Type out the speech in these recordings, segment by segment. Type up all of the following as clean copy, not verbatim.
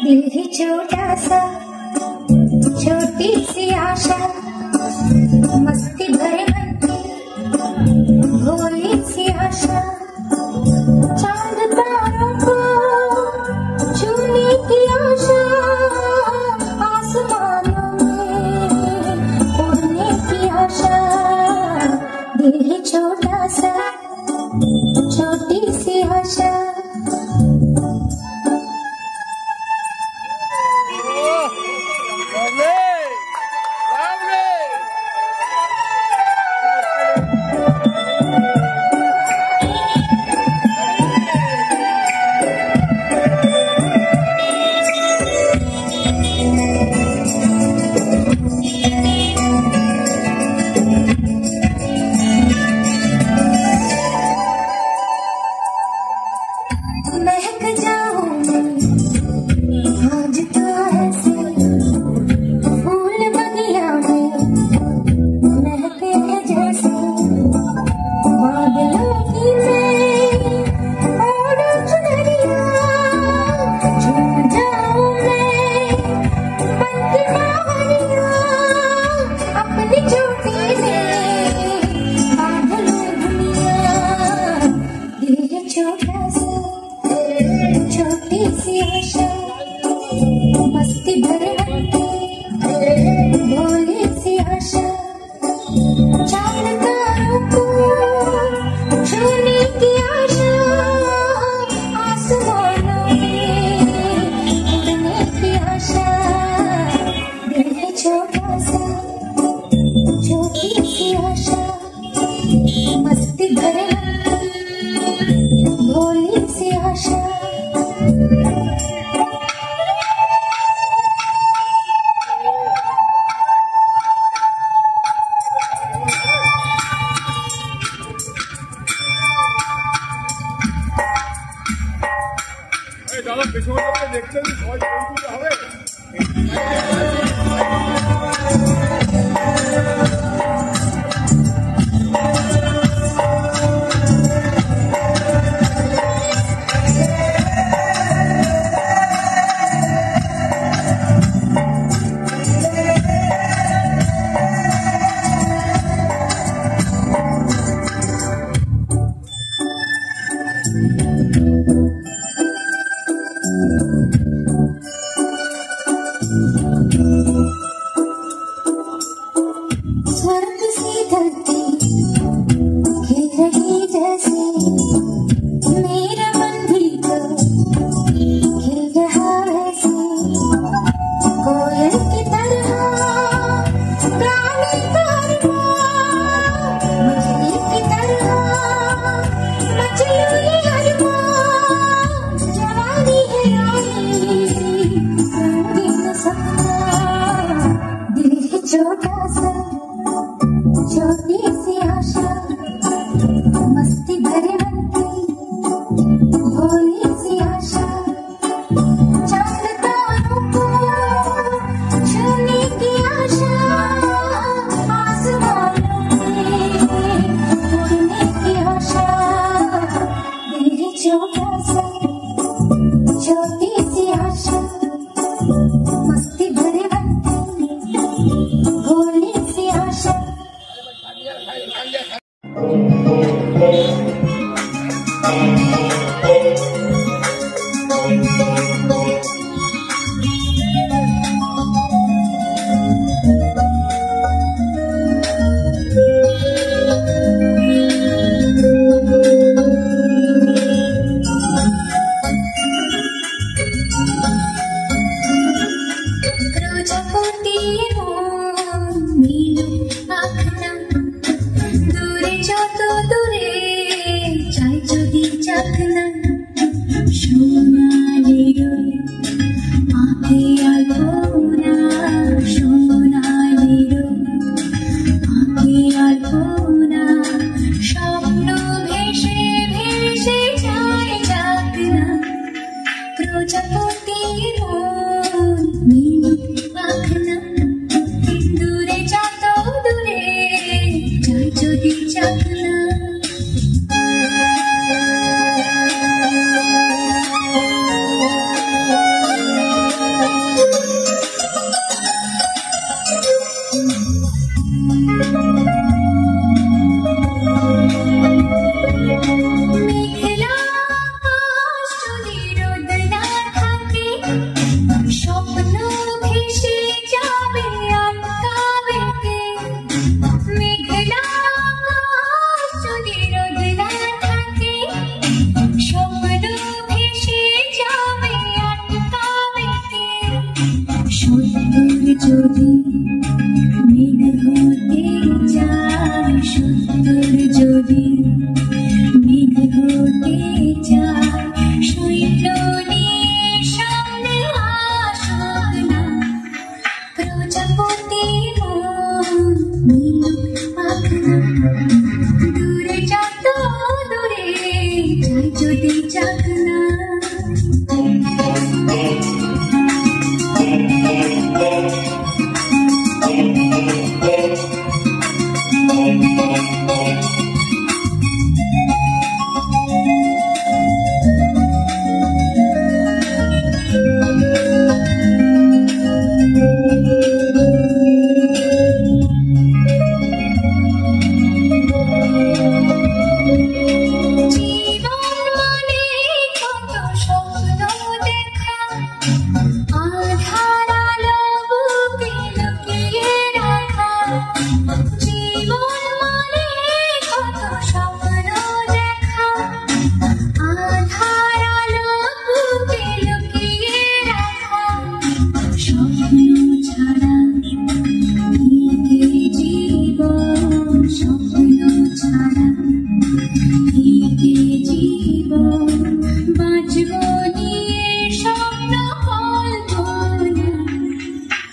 दिल ही छोटा सा, छोटी सी आशा, मस्ती भरे मन की भोली सी आशा, चांद तारों को छूने की आशा, आसमानों में उड़ने की आशा, दिल ही छोटा सा, छोटी सी आशा। महक जाऊं आज तो ऐसे फूल बगिया में महके हैं जैसे बादलों की मैं ओढ़ चुनरिया, झूम जाऊं मैं बनके बावरिया, अपनी चोटी में बांध लूं दुनिया, दिल छोटा सा, छोटी सी आशा, मस्ती भरे मन की भोली सी आशा, चांद तारों को छूने की आशा, आसमानों में उड़ने की आशा, दिल है छोटा सा, छोटी सी आशा, मस्ती भरे मन की भोली सी आशा। দাদা পেছনে দেখতে সবাই হবে। স্বপ্ন ভেসে যাবে আটকাবে কে? মেঘলা আকাশ যদি রোদ না থাকে, স্বপ্ন ভেসে যাবে আটকাবে কে? সত্যের যদি মেঘ হতে চায়, সত্যের যদি মেঘ হতে চায়, সৈন্য নিয়ে সামনে আসুক না। প্রজাপতি নীল পাখনা, দূরে যত দূরে যায় যদি যাক না।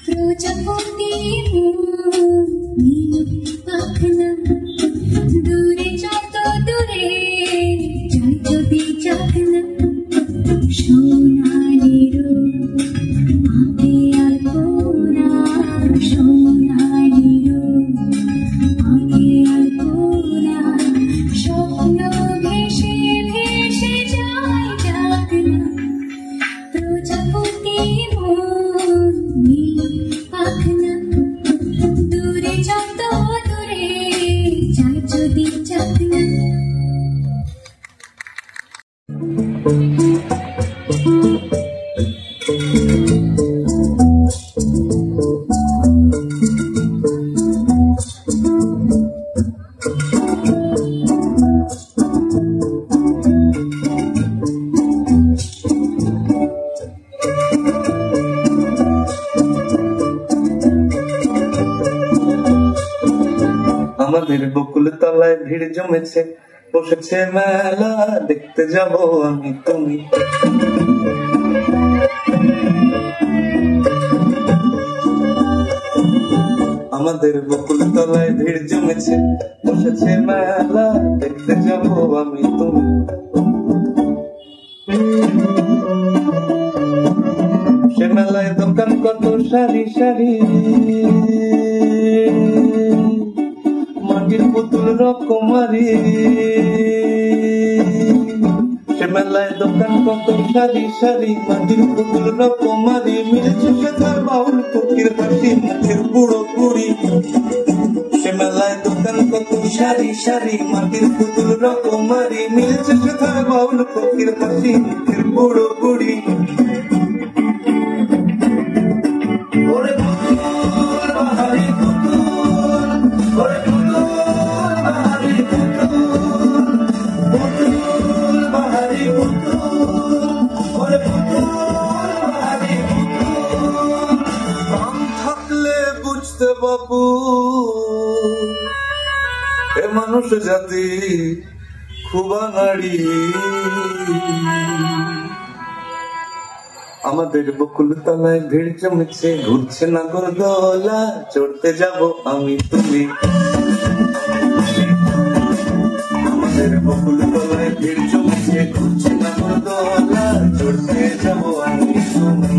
প্রজাপতি নীল পাখনা, দূরে যত দূরে যায় যদি যাক না। সোনালির আগে আলপনা, সোনালির আগে আলপনা, স্বপ্ন ভেসে ভেসে যায় যাক না। প্রজাপতি নীল পাখনা, দূরে যত দূরে যায় যদি যাক না। আমাদের বকুল তলায় ভিড় জমেছে, বসেছে মেলা, দেখতে যাব আমি তুমি। আমাদের বকুল তলায় ভিড় জমেছে, বসেছে মেলা, দেখতে যাব আমি তুমি। সে মেলায় দোকান কত সারি সারি, মাটির পুতুল রকমারি। সে মেলায় দোকান কত সারি সারি, মাটির পুতুল রকমারি। মিলছে সে তার বাউল ফকির হাসি মুখের বুড়ো বুড়ি। সে মেলায় দোকান কত সারি সারি, মাটির পুতুল রকমারি। মিলছে সে তার বাউল ফকির হাসি মুখের বুড়ো বুড়ি। ওরে পুতুল বাহারি পুতুল, ওরে পুতুল বাহারি পুতুল, পুতুল বাহারি পুতুল, ওরে পুতুল বাহারি পুতুল। কান থাকলে বুঝতে বাবু, এ মানুষ জাতি খুব আঙাড়ি। আমাদের বকুল তলায় ভিড় জমেছে, ঘুরছে নাগরদোলা, চড়তে যাব আমি তুমি। আমাদের বকুল তলায় ভিড় জমেছে, ঘুরছে নাগরদোলা, চড়তে যাব আমি তুমি।